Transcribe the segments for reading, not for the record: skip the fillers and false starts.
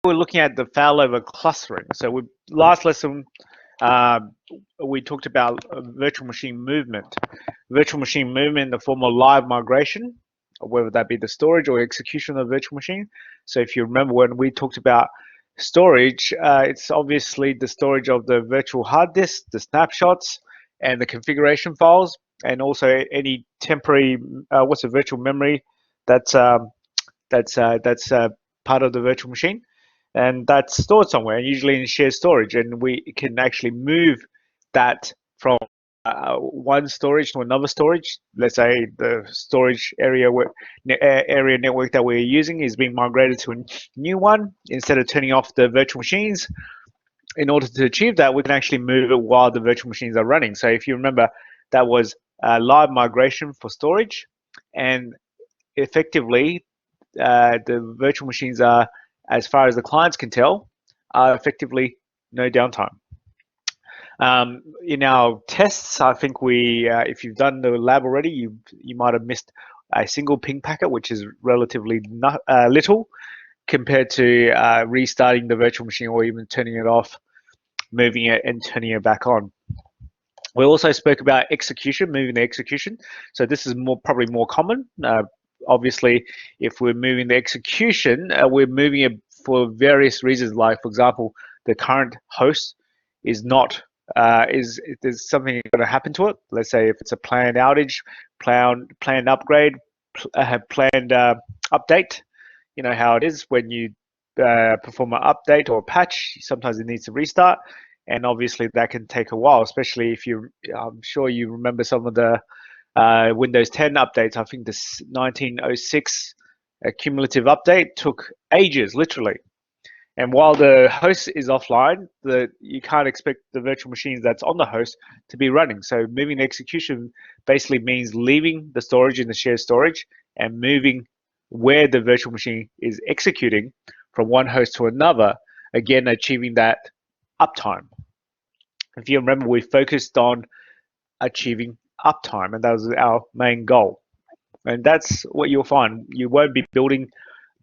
we're looking at the failover clustering. So last lesson, uh, we talked about virtual machine movement. Virtual machine movement in the form of live migration, whether that be the storage or execution of the virtual machine. So if you remember when we talked about storage, it's obviously the storage of the virtual hard disk, the snapshots, and the configuration files, and also any temporary, what's a virtual memory that's part of the virtual machine, and that's stored somewhere, usually in shared storage, and we can actually move that from one storage to another storage. Let's say the storage area area network that we're using is being migrated to a new one. Instead of turning off the virtual machines, in order to achieve that, we can actually move it while the virtual machines are running. So if you remember, that was live migration for storage, and effectively the virtual machines are, as far as the clients can tell, are effectively no downtime. In our tests, I think if you've done the lab already, you might have missed a single ping packet, which is relatively little compared to restarting the virtual machine or even turning it off, moving it, and turning it back on. We also spoke about execution, moving the execution. So this is probably more common. Obviously, if we're moving the execution, we're moving it for various reasons. Like, for example, the current host is not if there's something going to happen to it. Let's say if it's a planned outage, planned upgrade, planned update. You know how it is when you perform an update or a patch. Sometimes it needs to restart, and obviously that can take a while. Especially if I'm sure you remember some of the Windows 10 updates. I think the 1906 cumulative update took ages, literally. And while the host is offline, you can't expect the virtual machines that's on the host to be running. So moving the execution basically means leaving the storage in the shared storage and moving where the virtual machine is executing from one host to another, again, achieving that uptime. If you remember, we focused on achieving uptime, and that was our main goal. And that's what you'll find. You won't be building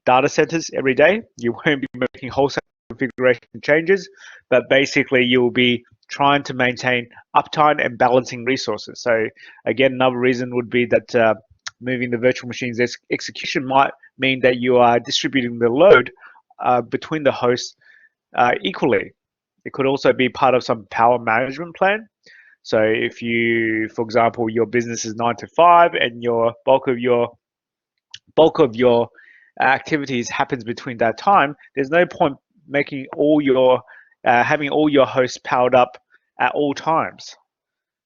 data centers every day. You won't be making wholesale configuration changes, but basically you'll be trying to maintain uptime and balancing resources. So again, another reason would be that moving the virtual machines execution might mean that you are distributing the load between the hosts equally. It could also be part of some power management plan. So if you, for example, your business is 9 to 5 and your bulk of your activities happens between that time, there's no point making having all your hosts powered up at all times.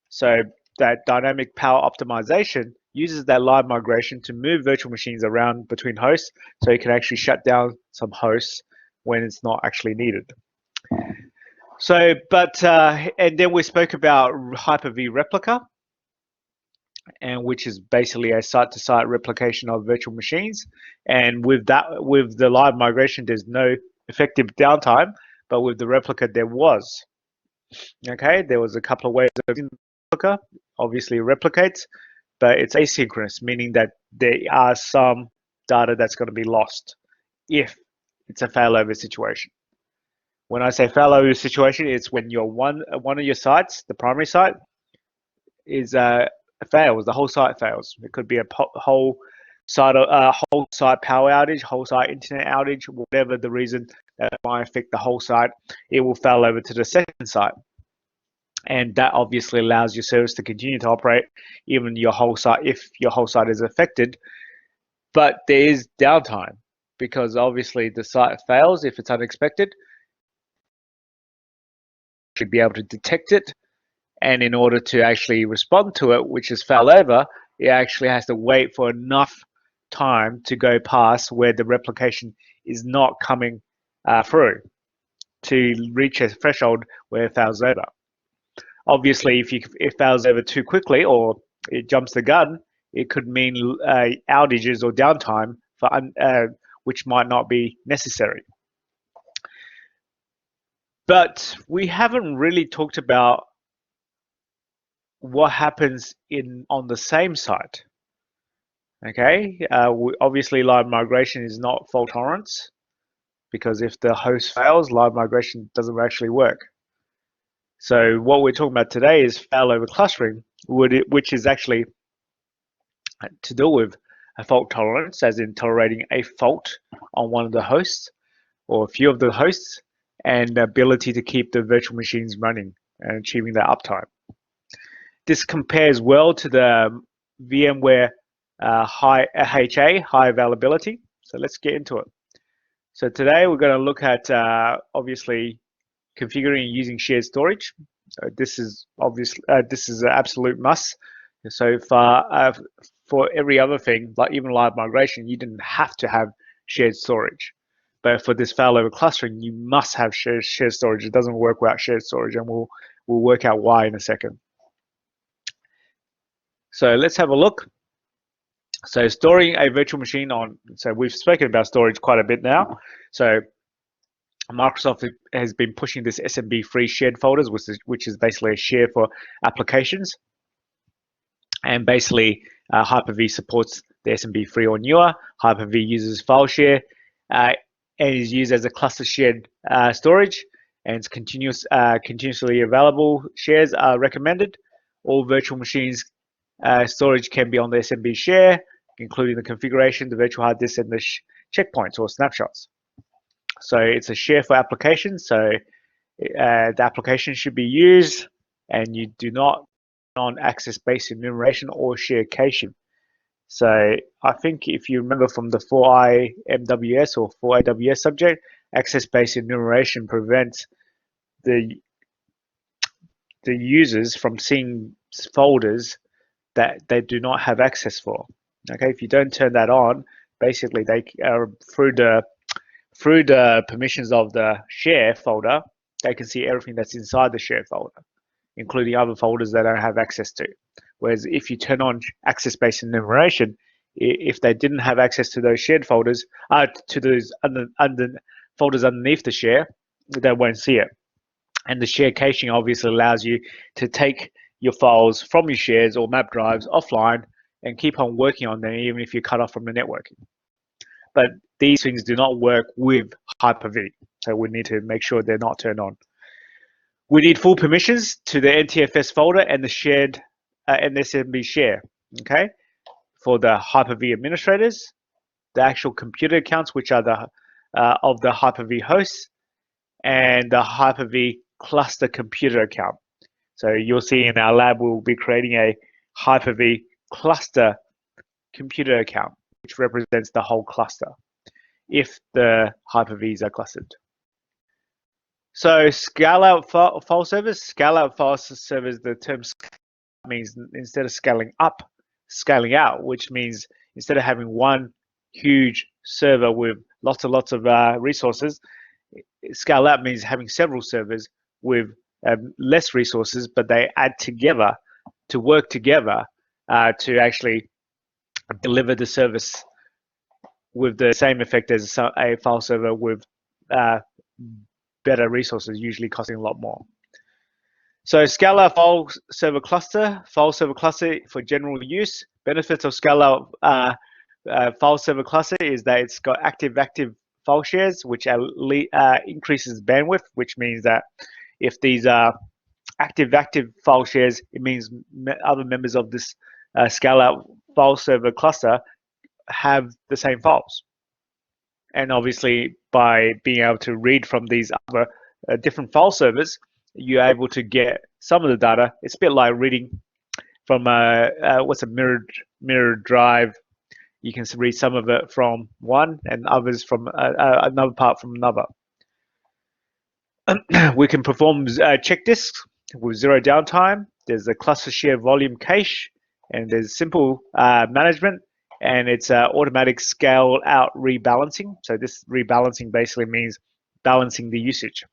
So that dynamic power optimization uses that live migration to move virtual machines around between hosts, so you can actually shut down some hosts when it's not actually needed. So, and then we spoke about Hyper-V Replica, and which is basically a site-to-site replication of virtual machines. And with the live migration, there's no effective downtime, but with the replica, there was. Okay, there was a couple of ways of using replica. Obviously, it replicates, but it's asynchronous, meaning that there are some data that's going to be lost if it's a failover situation. When I say failover situation, it's when one of your sites, the primary site, is fails. The whole site fails. It could be a whole site power outage, whole site internet outage, whatever the reason that might affect the whole site. It will fail over to the second site, and that obviously allows your service to continue to operate even your whole site if your whole site is affected. But there is downtime because obviously the site fails if it's unexpected. Should be able to detect it, and in order to actually respond to it, which is failover, it actually has to wait for enough time to go past where the replication is not coming through to reach a threshold where it fails over. Obviously, if it fails over too quickly or it jumps the gun, it could mean outages or downtime which might not be necessary. But we haven't really talked about what happens on the same site. Okay, obviously live migration is not fault tolerance, because if the host fails, live migration doesn't actually work. So what we're talking about today is failover clustering, which is actually to do with a fault tolerance, as in tolerating a fault on one of the hosts or a few of the hosts, and the ability to keep the virtual machines running and achieving that uptime. This compares well to the VMware high HA, high availability. So let's get into it. So today we're going to look at obviously configuring and using shared storage. This is obviously this is an absolute must. So for every other thing, like even live migration, you didn't have to have shared storage. But for this failover clustering, you must have shared storage. It doesn't work without shared storage, and we'll work out why in a second. So let's have a look. So storing a virtual machine on, so we've spoken about storage quite a bit now. So Microsoft has been pushing this SMB free shared folders, which is basically a share for applications. And basically Hyper-V supports the SMB free or newer. Hyper-V uses file share and is used as a cluster shared storage, and it's continuously available. Shares are recommended. All virtual machines storage can be on the SMB share, including the configuration, the virtual hard disk, and the checkpoints or snapshots. So it's a share for applications. So the application should be used, and you do not on access-based enumeration or share caching. So I think if you remember from the 4IMWS or 4AWS subject, access-based enumeration prevents the users from seeing folders that they do not have access for. Okay, if you don't turn that on, basically they through the permissions of the share folder, they can see everything that's inside the share folder, including other folders they don't have access to. Whereas if you turn on access-based enumeration, if they didn't have access to those shared folders, to those folders underneath the share, they won't see it. And the share caching obviously allows you to take your files from your shares or map drives offline and keep on working on them even if you're cut off from the networking. But these things do not work with Hyper-V, so we need to make sure they're not turned on. We need full permissions to the NTFS folder and the shared NSMB share. Okay, for the Hyper-V administrators, the actual computer accounts, which are the of the Hyper-V hosts, and the Hyper-V cluster computer account. So you'll see in our lab we'll be creating a Hyper-V cluster computer account, which represents the whole cluster if the Hyper-Vs are clustered. So scale out file servers. Scale out file servers, the term means instead of scaling up, scaling out, which means instead of having one huge server with lots of resources, scale out means having several servers with less resources, but they add together to work together to actually deliver the service with the same effect as a file server with better resources, usually costing a lot more. So Scala file server cluster for general use. Benefits of Scala file server cluster is that it's got active file shares, which increases bandwidth, which means that if these are active file shares, it means other members of this Scala file server cluster have the same files. And obviously, by being able to read from these other different file servers, you're able to get some of the data. It's a bit like reading from what's a mirrored drive. You can read some of it from one and others from another part from another. We can perform check disks with zero downtime. There's a cluster share volume cache, and there's simple management, and it's automatic scale out rebalancing. So this rebalancing basically means balancing the usage.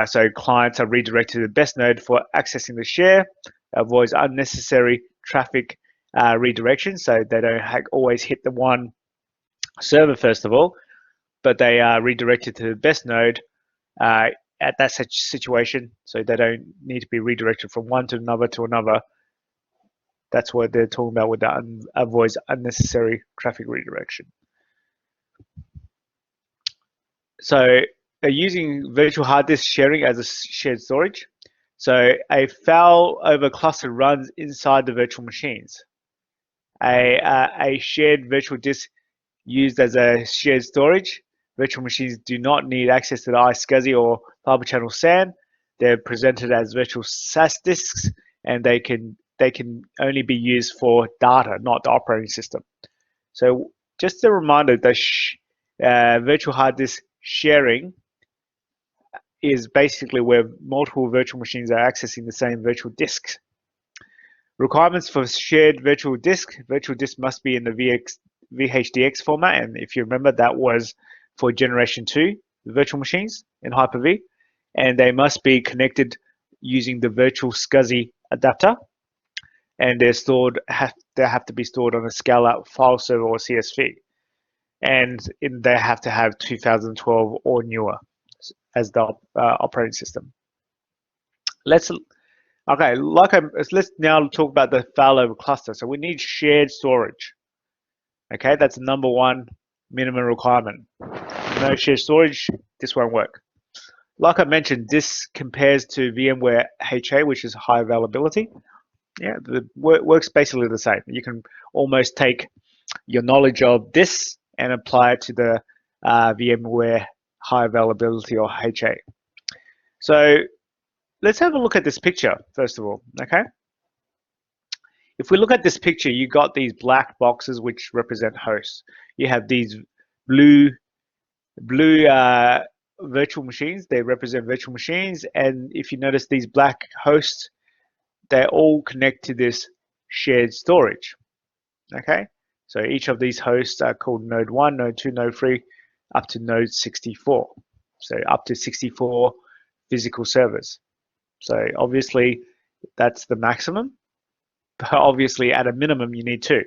So clients are redirected to the best node for accessing the share, avoids unnecessary traffic redirection, so they don't always hit the one server first of all, but they are redirected to the best node at that situation, so they don't need to be redirected from one to another. That's what they're talking about with that avoids unnecessary traffic redirection. So using virtual hard disk sharing as a shared storage. So a failover cluster runs inside the virtual machines. A shared virtual disk used as a shared storage. Virtual machines do not need access to the iSCSI or fiber channel SAN. They're presented as virtual SAS disks, and they can only be used for data, not the operating system. So just a reminder that virtual hard disk sharing is basically where multiple virtual machines are accessing the same virtual disk. Requirements for shared virtual disk must be in the VHDX format, and if you remember, that was for generation 2 virtual machines in Hyper-V, and they must be connected using the virtual SCSI adapter, and they have to be stored on a scale-out file server or CSV, and they have to have 2012 or newer as the operating system. Let's now talk about the failover cluster. So we need shared storage. Okay, that's the number one minimum requirement. No shared storage, this won't work. Like I mentioned, this compares to VMware HA, which is high availability. Yeah, the works basically the same. You can almost take your knowledge of this and apply it to the VMware high availability or HA. So let's have a look at this picture first of all. Okay, if we look at this picture, you got these black boxes which represent hosts. You have these blue virtual machines. They represent virtual machines, and if you notice these black hosts, they all connect to this shared storage. Okay, so each of these hosts are called node 1, node 2, node 3, up to node 64. So up to 64 physical servers. So obviously that's the maximum, but obviously at a minimum you need 2.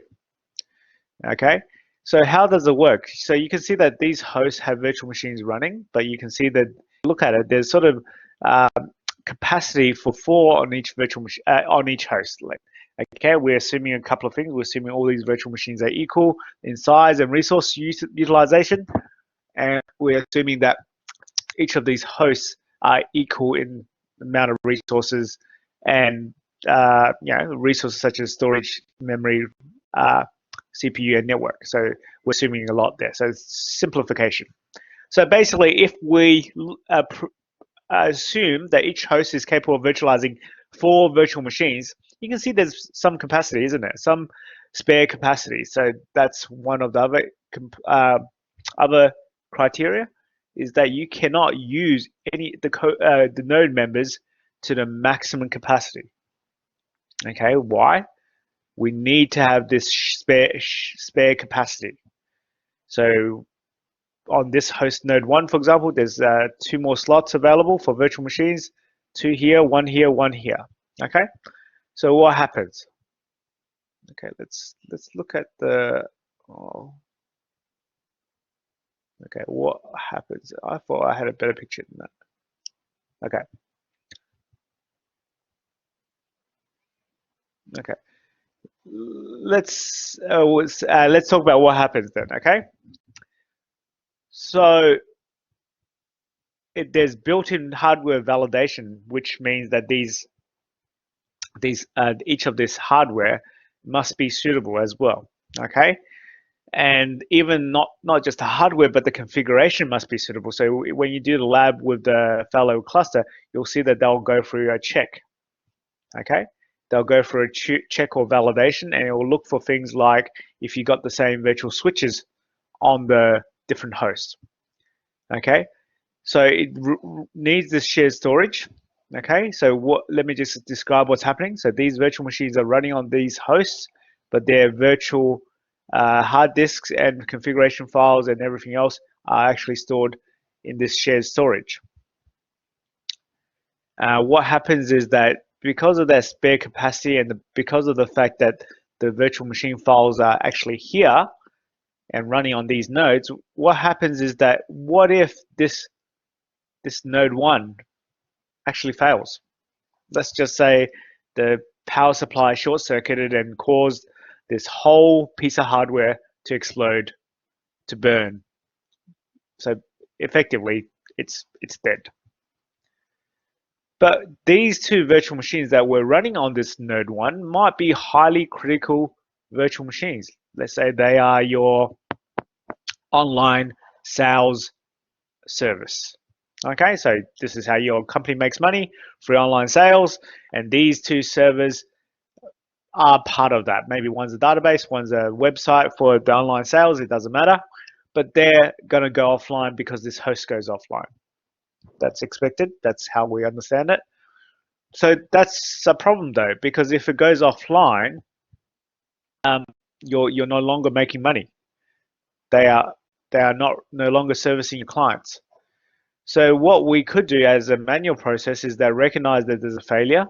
Okay, so how does it work? So you can see that these hosts have virtual machines running, but you can see that, look at it, there's sort of capacity for 4 on each virtual machine, on each host. Okay, we're assuming a couple of things. We're assuming all these virtual machines are equal in size and resource utilization, and we're assuming that each of these hosts are equal in the amount of resources and resources such as storage, memory, CPU, and network. So we're assuming a lot there. So it's simplification. So basically, if we assume that each host is capable of virtualizing 4 virtual machines, you can see there's some capacity, isn't there? Some spare capacity. So that's one of the other criteria, is that you cannot use the node members to the maximum capacity. Okay, why? We need to have this spare capacity. So on this host node 1, for example, there's 2 more slots available for virtual machines, 2 here, 1 here, 1 here. Okay, so what happens? Okay, let's look at the. Oh. Okay, what happens? I thought I had a better picture than that. Okay. Okay. Let's talk about what happens then. Okay. So there's built-in hardware validation, which means that each of this hardware must be suitable as well. Okay. And even not just the hardware, but the configuration must be suitable. So when you do the lab with the Failover cluster, you'll see that they'll go through a check. Okay, they'll go for a check or validation, and it will look for things like if you got the same virtual switches on the different hosts. Okay, so it needs this shared storage. Okay, so let me just describe what's happening. So these virtual machines are running on these hosts, but their virtual hard disks and configuration files and everything else are actually stored in this shared storage. What happens is that because of that spare capacity and because of the fact that the virtual machine files are actually here and running on these nodes, what happens is that what if this node 1 actually fails? Let's just say the power supply short-circuited and caused this whole piece of hardware to explode, to burn. So effectively it's dead. But these two virtual machines that we're running on this node 1 might be highly critical virtual machines. Let's say they are your online sales service. Okay, so this is how your company makes money through online sales, and these two servers are part of that. Maybe one's a database, one's a website for the online sales, it doesn't matter, but they're going to go offline because this host goes offline. That's expected, that's how we understand it. So that's a problem though, because if it goes offline, you're no longer making money. They are no longer servicing your clients. So what we could do as a manual process is that recognize that there's a failure,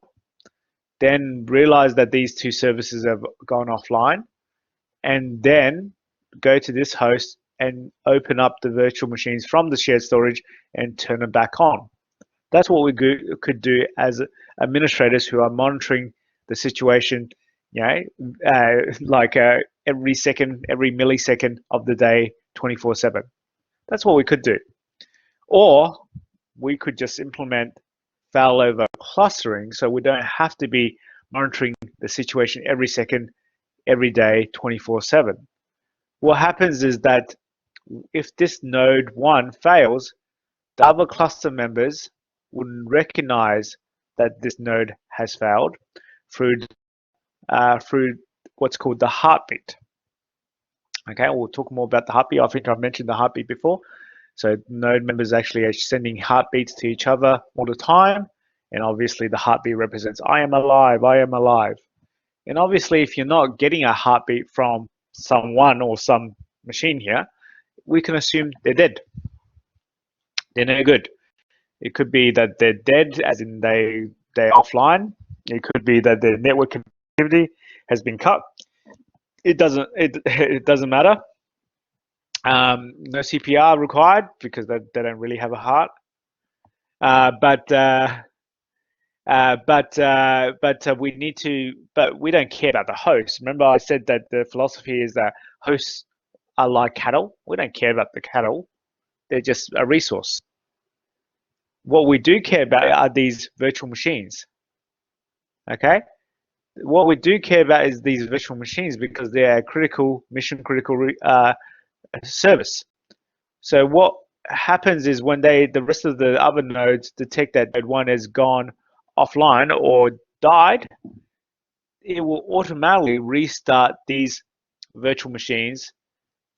then realize that these two services have gone offline, and then go to this host and open up the virtual machines from the shared storage and turn them back on. That's what we could do as administrators who are monitoring the situation, like every second, every millisecond of the day, 24/7. That's what we could do. Or we could just implement failover clustering so we don't have to be monitoring the situation every second, every day, 24/7. What happens is that if this node 1 fails, the other cluster members wouldn't recognize that this node has failed through what's called the heartbeat. Okay, we'll talk more about the heartbeat. I think I've mentioned the heartbeat before. So node members actually are sending heartbeats to each other all the time. And obviously the heartbeat represents, I am alive, I am alive. And obviously if you're not getting a heartbeat from someone or some machine here, we can assume they're dead. They're no good. It could be that they're dead, as in they're offline. It could be that their network connectivity has been cut. It doesn't matter. No CPR required because they don't really have a heart. But we need to. But we don't care about the host. Remember, I said that the philosophy is that hosts are like cattle. We don't care about the cattle. They're just a resource. What we do care about are these virtual machines. Okay, what we do care about is these virtual machines because they are critical, mission critical service. So what happens is when the rest of the other nodes detect that node 1 has gone offline or died, it will automatically restart these virtual machines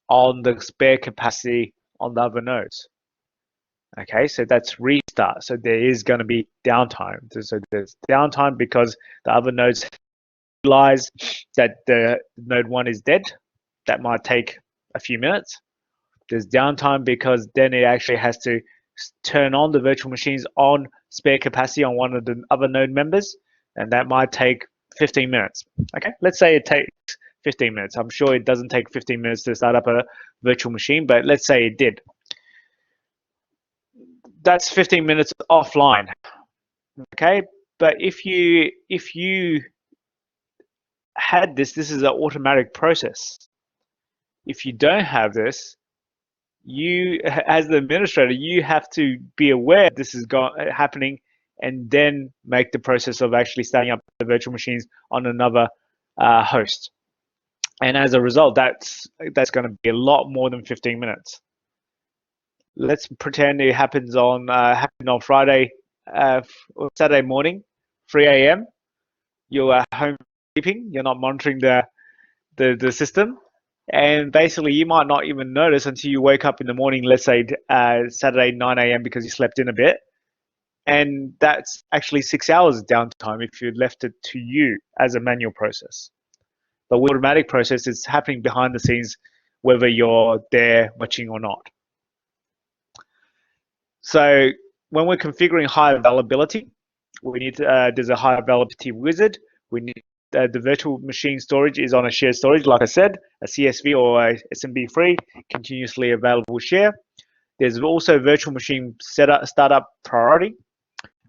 on the spare capacity on the other nodes. Okay, so that's restart. So there is going to be downtime. So there's downtime because the other nodes realize that the node 1 is dead. That might take a few minutes. There's downtime because then it actually has to turn on the virtual machines on spare capacity on one of the other node members, and that might take 15 minutes. Okay, let's say it takes 15 minutes. I'm sure it doesn't take 15 minutes to start up a virtual machine, but let's say it did. That's 15 minutes offline. Okay, but if you had this is an automatic process. If you don't have this, you, as the administrator, you have to be aware this is happening and then make the process of actually starting up the virtual machines on another host. And as a result, that's going to be a lot more than 15 minutes. Let's pretend it happens on Friday or Saturday morning, 3 a.m. You are home sleeping. You're not monitoring the system. And basically, you might not even notice until you wake up in the morning, let's say Saturday 9 a.m. because you slept in a bit. And that's actually 6 hours downtime if you left it to you as a manual process. But with automatic process, it's happening behind the scenes, whether you're there watching or not. So when we're configuring high availability, we need there's a high availability wizard. We need the virtual machine storage is on a shared storage, like I said, a CSV or a SMB3, continuously available share. There's also virtual machine startup priority.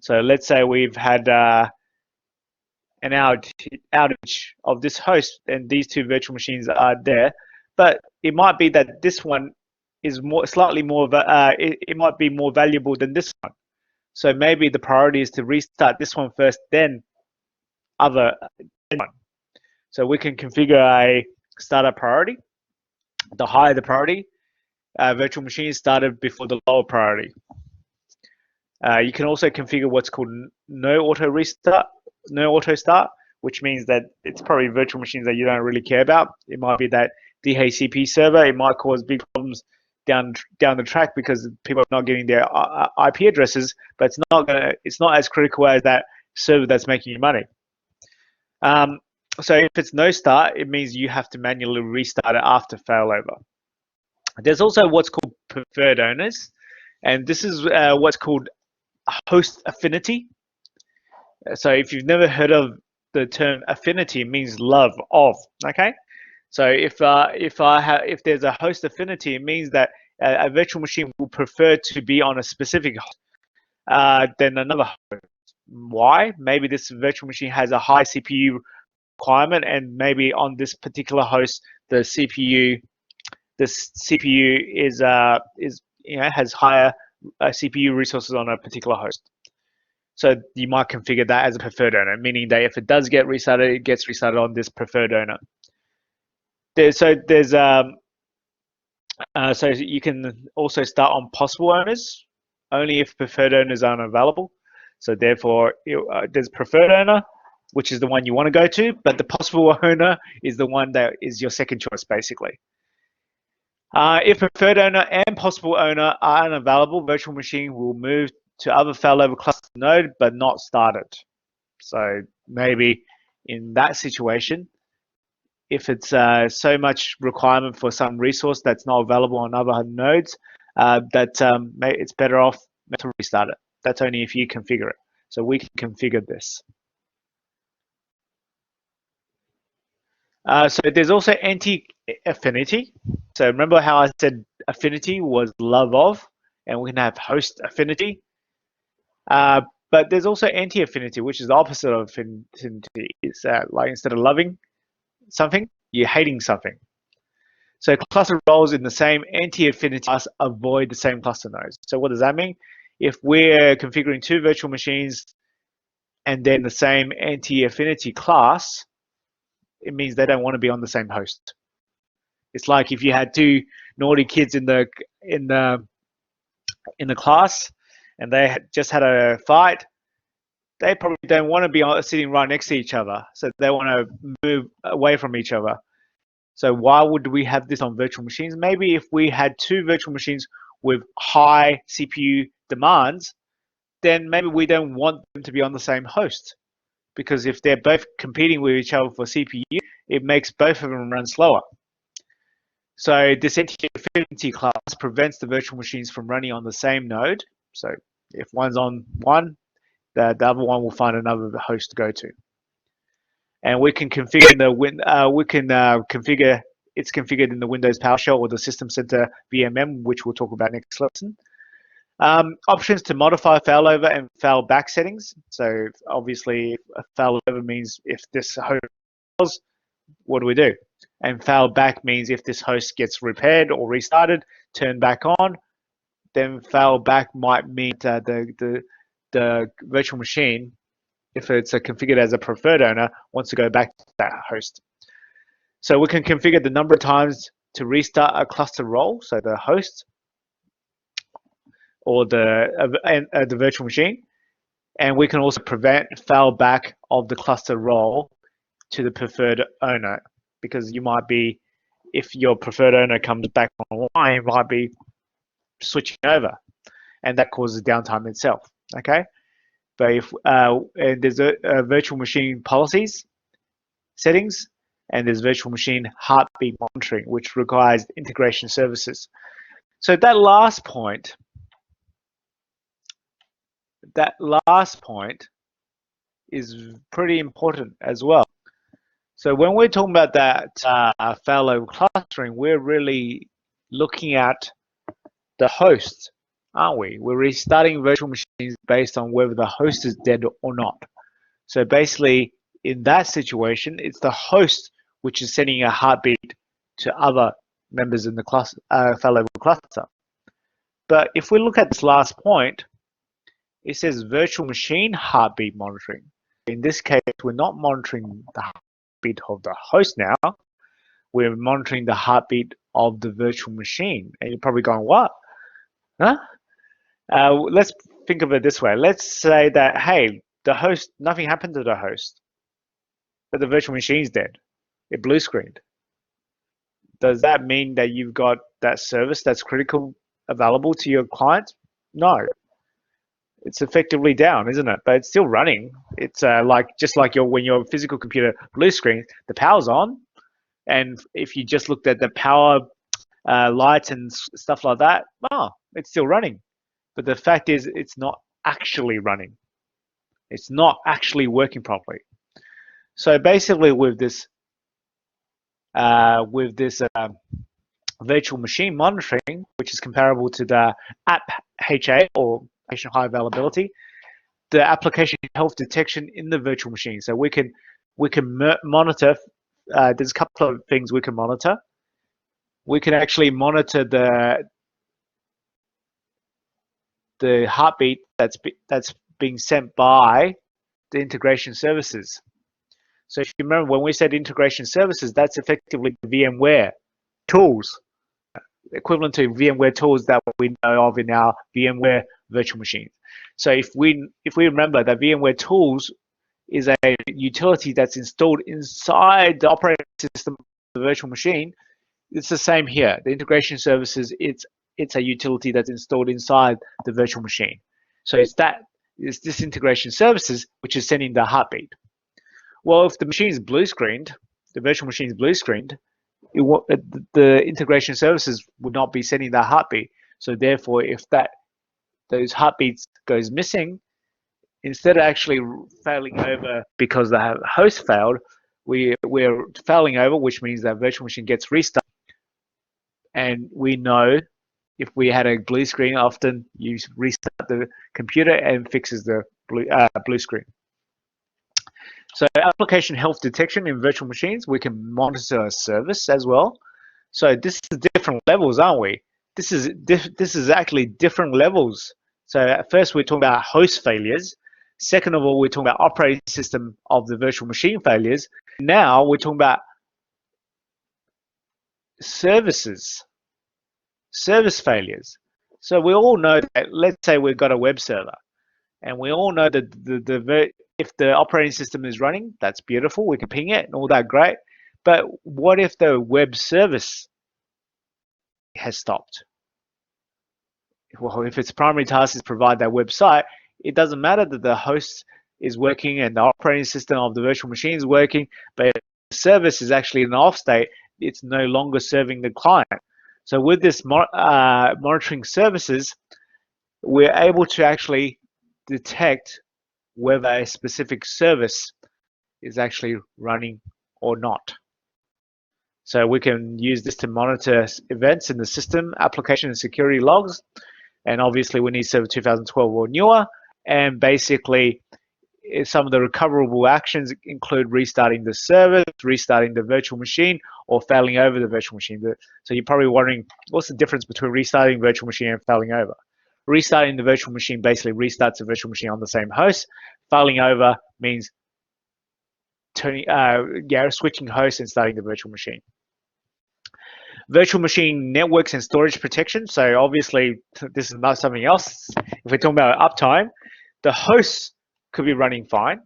So let's say we've had an outage of this host and these two virtual machines are there, but it might be that this one is slightly more. It might be more valuable than this one. So maybe the priority is to restart this one first, then other one. So we can configure a startup priority. The higher the priority, virtual machine is started before the lower priority. You can also configure what's called no auto restart, no auto start, which means that it's probably virtual machines that you don't really care about. It might be that DHCP server. It might cause big problems down the track because people are not getting their IP addresses, but it's not as critical as that server that's making you money. So if it's no start, it means you have to manually restart it after failover. There's also what's called preferred owners, and this is what's called host affinity. So if you've never heard of the term affinity, it means love of. Okay, so if there's a host affinity, it means that a virtual machine will prefer to be on a specific host than another host. Why? Maybe this virtual machine has a high CPU requirement, and maybe on this particular host, the CPU is has higher CPU resources on a particular host. So you might configure that as a preferred owner, meaning that if it does get restarted, it gets restarted on this preferred owner. So you can also start on possible owners only if preferred owners aren't available. So therefore, there's preferred owner, which is the one you want to go to, but the possible owner is the one that is your second choice, basically. If preferred owner and possible owner are unavailable, virtual machine will move to other failover cluster node, but not started. So maybe in that situation, if it's so much requirement for some resource that's not available on other nodes, it's better off to restart it. That's only if you configure it. So we can configure this. So there's also anti-affinity. So remember how I said affinity was love of, and we can have host affinity. But there's also anti-affinity, which is the opposite of affinity. It's like instead of loving something, you're hating something. So cluster roles in the same anti-affinity class avoid the same cluster nodes. So what does that mean? If we're configuring two virtual machines and then the same anti-affinity class, it means they don't want to be on the same host. It's like if you had two naughty kids in the class and they just had a fight, they probably don't want to be sitting right next to each other. So they want to move away from each other. So why would we have this on virtual machines? Maybe if we had two virtual machines with high CPU demands, then maybe we don't want them to be on the same host. Because if they're both competing with each other for CPU, it makes both of them run slower. So this anti-affinity class prevents the virtual machines from running on the same node. So if one's on one, the other one will find another host to go to. And we can configure configure it's configured in the Windows PowerShell or the System Center VMM, which we'll talk about next lesson. Options to modify failover and failback settings. So obviously, failover means if this host fails, what do we do? And failback means if this host gets repaired or restarted, turned back on, then failback might mean that the virtual machine, if it's configured as a preferred owner, wants to go back to that host. So we can configure the number of times to restart a cluster role, so the host or the virtual machine, and we can also prevent failback of the cluster role to the preferred owner, because you might be, if your preferred owner comes back online, you might be switching over, and that causes downtime itself. Okay. But if and there's a virtual machine policies settings, and there's virtual machine heartbeat monitoring, which requires integration services. So that last point is pretty important as well. So when we're talking about that failover clustering, we're really looking at the host, aren't we? We're restarting virtual machines based on whether the host is dead or not. So basically, in that situation, it's the host which is sending a heartbeat to other members in the cluster, failover cluster. But if we look at this last point, it says virtual machine heartbeat monitoring. In this case, we're not monitoring the heartbeat of the host now. We're monitoring the heartbeat of the virtual machine. And you're probably going, what? Huh? Let's think of it this way. Let's say that, hey, the host, nothing happened to the host, but the virtual machine's dead. It blue screened. Does that mean that you've got that service that's critical available to your client? No. It's effectively down, isn't it? But it's still running. It's just like when your physical computer blue screen, the power's on, and if you just looked at the power lights and stuff like that, it's still running. But the fact is, it's not actually running. It's not actually working properly. So basically, with this virtual machine monitoring, which is comparable to the app HA or patient high availability, the application health detection in the virtual machine. So we can monitor. There's a couple of things we can monitor. We can actually monitor the heartbeat that's being sent by the integration services. So if you remember when we said integration services, that's effectively VMware tools, equivalent to VMware tools that we know of in our VMware virtual machines. So if we remember that VMware tools is a utility that's installed inside the operating system of the virtual machine, it's the same here. The integration services, it's a utility that's installed inside the virtual machine. So it's this integration services which is sending the heartbeat. Well, if the machine is blue screened, the virtual machine is blue screened, the integration services would not be sending that heartbeat. So therefore, if those heartbeats goes missing, instead of actually failing over because the host failed, we're failing over, which means that virtual machine gets restarted. And we know if we had a blue screen, often you restart the computer and fixes the blue screen. So application health detection in virtual machines, we can monitor a service as well. So this is different levels, aren't we? This is actually different levels. So at first we're talking about host failures. Second of all, we're talking about operating system of the virtual machine failures. Now we're talking about service failures. So we all know that, let's say we've got a web server, and we all know that if the operating system is running, that's beautiful. We can ping it and all that, great. But what if the web service has stopped? Well, if its primary task is provide that website, it doesn't matter that the host is working and the operating system of the virtual machine is working, but if the service is actually in an off state, it's no longer serving the client. So with this monitoring services, we're able to actually detect whether a specific service is actually running or not. So we can use this to monitor events in the system, application and security logs. And obviously we need Server 2012 or newer. And basically some of the recoverable actions include restarting the service, restarting the virtual machine, or failing over the virtual machine. So you're probably wondering, what's the difference between restarting the virtual machine and failing over? Restarting the virtual machine basically restarts the virtual machine on the same host. Failing over means switching hosts and starting the virtual machine. Virtual machine networks and storage protection. So obviously, this is not something else. If we're talking about uptime, the hosts could be running fine.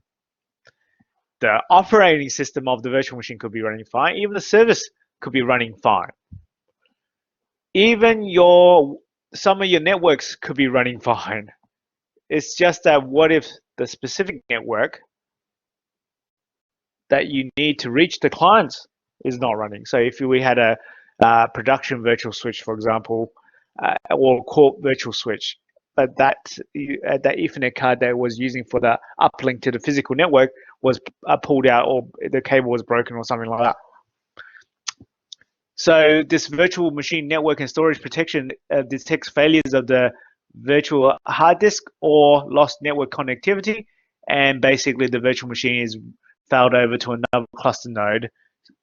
The operating system of the virtual machine could be running fine. Even the service could be running fine. Even some of your networks could be running fine. It's just that what if the specific network that you need to reach the clients is not running? So if we had a production virtual switch, for example, or corp virtual switch, but that Ethernet card that was using for the uplink to the physical network was pulled out, or the cable was broken or something like that. So this virtual machine network and storage protection detects failures of the virtual hard disk or lost network connectivity, and basically the virtual machine is failed over to another cluster node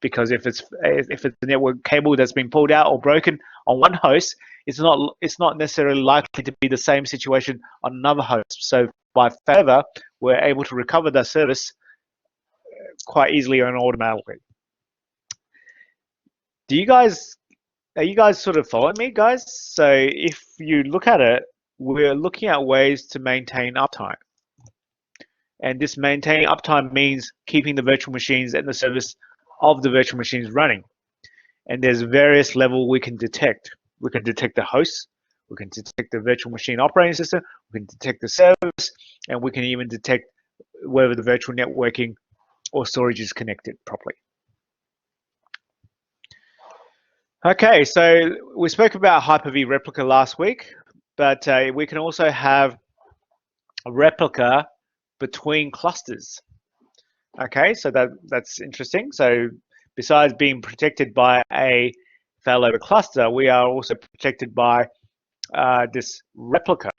because if it's a network cable that's been pulled out or broken on one host, it's not necessarily likely to be the same situation on another host. So by Failover, we're able to recover the service quite easily and automatically. Are you guys sort of following me, guys? So if you look at it, we're looking at ways to maintain uptime. And this maintaining uptime means keeping the virtual machines and the service of the virtual machines running. And there's various levels we can detect. We can detect the host, we can detect the virtual machine operating system, we can detect the service, and we can even detect whether the virtual networking or storage is connected properly. Okay, so we spoke about Hyper-V Replica last week, but we can also have a replica between clusters. Okay, so that's interesting. So besides being protected by a failover cluster, we are also protected by this replica.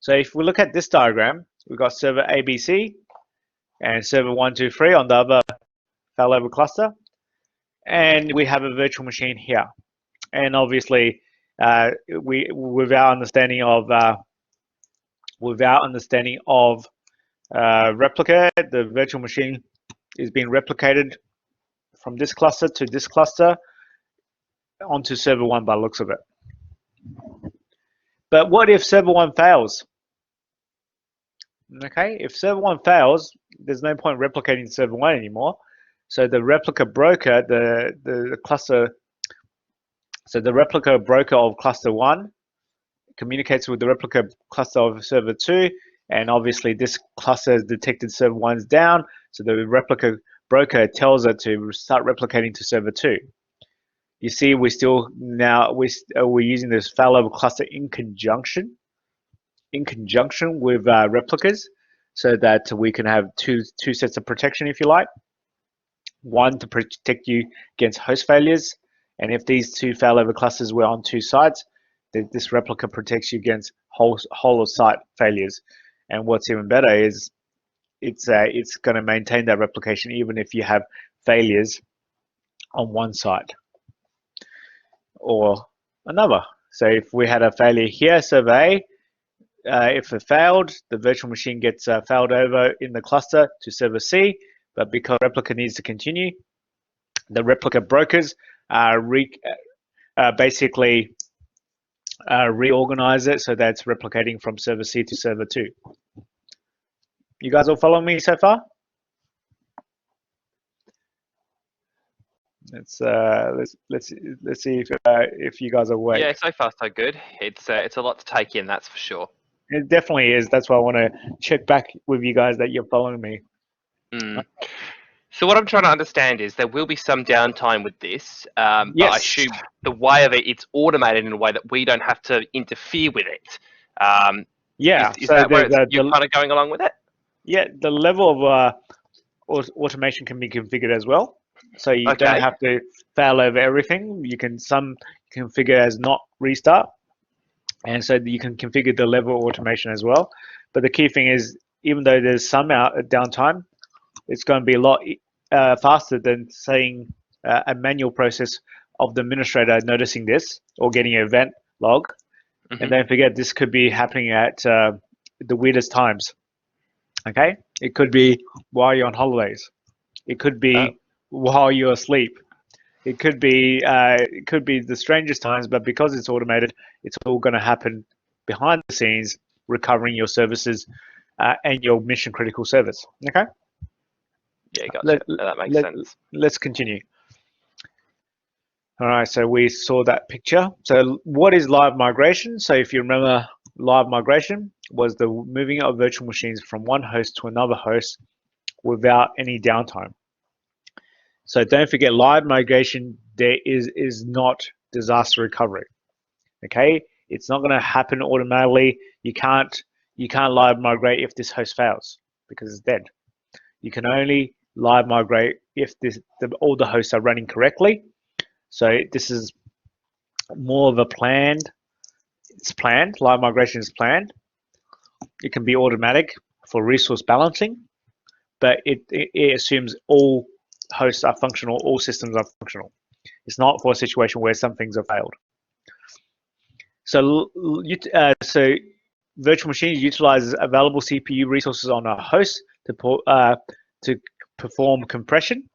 So if we look at this diagram, we've got server ABC and server 1, 2, 3 on the other failover cluster, and we have a virtual machine here. And obviously, with our understanding of Replica, the virtual machine is being replicated from this cluster to this cluster onto server 1 by the looks of it. But what if server 1 fails? Okay, if server 1 fails, there's no point replicating server 1 anymore. So the replica broker, the cluster, so the replica broker of cluster 1 communicates with the replica cluster of server 2, and obviously this cluster has detected server 1's down, so the replica broker tells it to start replicating to server 2. You see, we're using this failover cluster in conjunction with replicas, so that we can have two sets of protection, if you like. One to protect you against host failures, and if these two failover clusters were on two sites, this replica protects you against whole of site failures. And what's even better is it's going to maintain that replication even if you have failures on one site or another. So if we had a failure here, server A, if it failed, the virtual machine gets failed over in the cluster to server C, but because replica needs to continue, the replica brokers basically reorganize it so that it's replicating from server C to server 2. You guys all follow me so far? Let's see if you guys are awake. Yeah, so far so good. It's a lot to take in, that's for sure. It definitely is. That's why I want to check back with you guys that you're following me. Mm. So what I'm trying to understand is there will be some downtime with this, Yes. but I assume the way of it's automated in a way that we don't have to interfere with it. Yeah. Is that where you're kind of going along with it? Yeah, the level of automation can be configured as well. So you don't have to fail over everything. You can configure as not restart. And so you can configure the level of automation as well. But the key thing is, even though there's some downtime, it's going to be a lot faster than saying a manual process of the administrator noticing this or getting an event log. Mm-hmm. And don't forget, this could be happening at the weirdest times. Okay, it could be while you're on holidays. It could be while you're asleep. It could be the strangest times, but because it's automated, it's all going to happen behind the scenes, recovering your services and your mission critical service. Okay. Yeah, gotcha. That makes sense. Let's continue. All right, so we saw that picture. So what is live migration? So if you remember, live migration was the moving of virtual machines from one host to another host without any downtime. So don't forget, live migration there is not disaster recovery. Okay, it's not going to happen automatically. You can't live migrate if this host fails because it's dead. You can only live migrate if all the hosts are running correctly. So this is more of a planned. It's planned. Live migration is planned. It can be automatic for resource balancing, but it assumes all hosts are functional, all systems are functional. It's not for a situation where some things have failed. So, so virtual machines utilizes available CPU resources on a host to perform compression,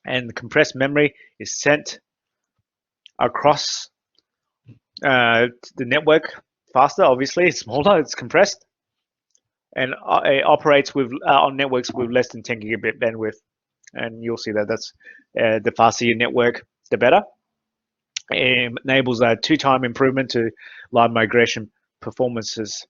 and the compressed memory is sent across the network faster. Obviously, it's smaller, it's compressed, and it operates with on networks with less than 10 gigabit bandwidth. And you'll see that that's the faster your network, the better. It enables a 2-time improvement to live migration performances.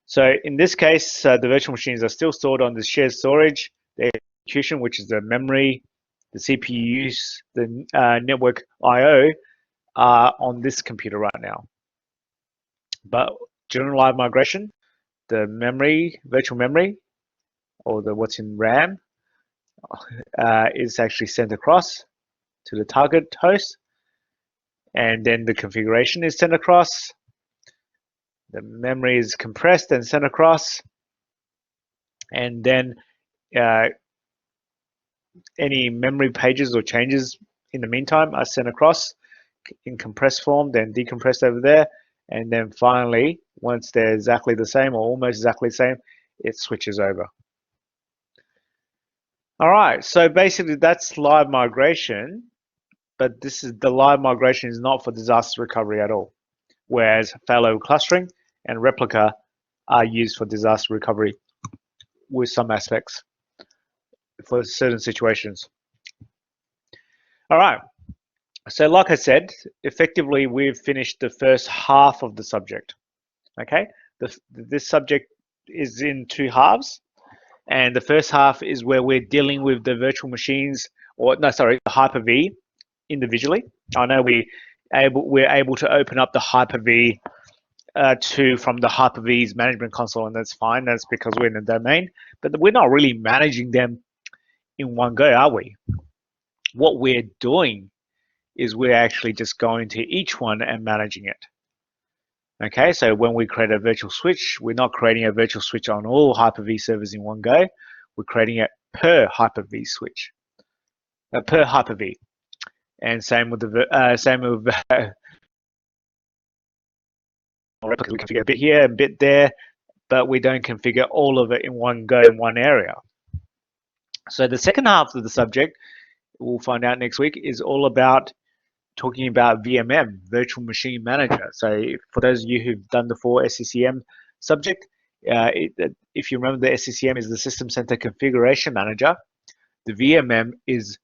So in this case, the virtual machines are still stored on the shared storage, the execution, which is the memory, the CPUs, the network I/O, are on this computer right now. But during live migration, the memory, virtual memory, or the what's in RAM, is actually sent across to the target host, and then the configuration is sent across. The memory is compressed and sent across, and then any memory pages or changes in the meantime are sent across in compressed form, then decompressed over there, and then finally, once they're exactly the same or almost exactly the same, it switches over. All right, so basically that's live migration, but the live migration is not for disaster recovery at all, whereas failover clustering and Replica are used for disaster recovery with some aspects for certain situations. All right, so like I said, effectively we've finished the first half of the subject. Okay, this subject is in 2 halves, and the first half is where we're dealing with the virtual machines, or no, sorry, the Hyper-V individually. I know we're able to open up the Hyper-V from the Hyper-V's management console, and that's fine. That's because we're in the domain, but we're not really managing them in one go, are we? What we're doing is we're actually just going to each one and managing it. Okay, so when we create a virtual switch, we're not creating a virtual switch on all Hyper-V servers in one go. We're creating it per Hyper-V switch, per Hyper-V, and same with Replica. We configure a bit here and a bit there, but we don't configure all of it in one go in one area. So the second half of the subject, we'll find out next week, is all about talking about VMM, Virtual Machine Manager. So for those of you who've done the 4 SCCM subject, if you remember, the SCCM is the System Center Configuration Manager. The VMM is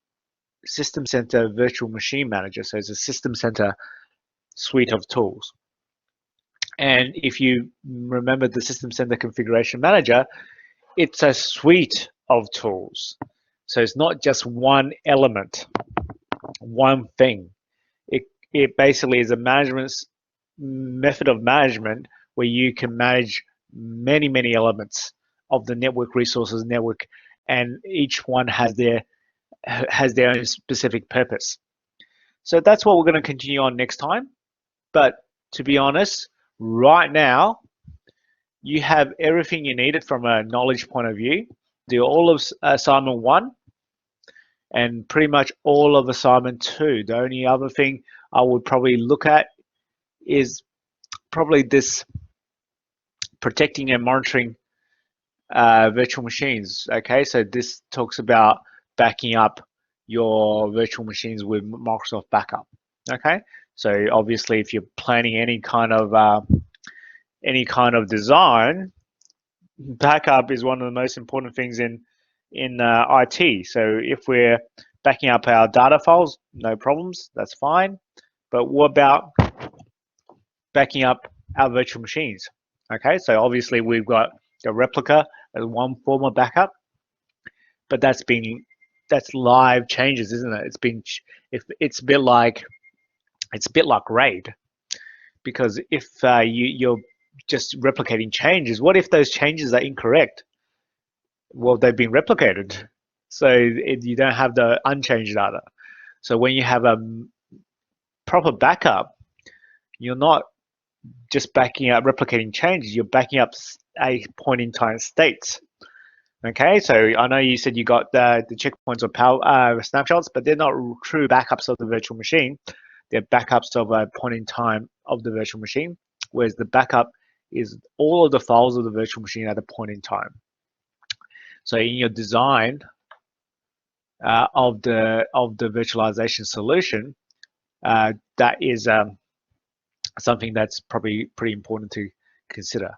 System Center Virtual Machine Manager. So it's a System Center suite of tools. And if you remember the System Center Configuration Manager, it's a suite of tools. So it's not just one element, one thing. It basically is a method of management where you can manage many elements of the network resources network, and each one has their own specific purpose. So that's what we're going to continue on next time. But to be honest, right now you have everything you needed from a knowledge point of view. Do all of assignment 1 and pretty much all of assignment 2. The only other thing I would probably look at is probably this protecting and monitoring virtual machines. Okay, so this talks about backing up your virtual machines with Microsoft Backup. Okay, so obviously if you're planning any kind of design, backup is one of the most important things in IT. So if we're backing up our data files, no problems, that's fine. But what about backing up our virtual machines? Okay, so obviously we've got the Replica as one form of backup, but that's live changes, isn't it? It's a bit like RAID, because if you're just replicating changes, what if those changes are incorrect? Well, they've been replicated, so you don't have the unchanged data. So when you have a proper backup, you're not just backing up replicating changes, you're backing up a point in time states. Okay, so I know you said you got the checkpoints or power snapshots, but they're not true backups of the virtual machine. They're backups of a point in time of the virtual machine, whereas the backup is all of the files of the virtual machine at a point in time. So in your design of the virtualization solution, that is something that's probably pretty important to consider.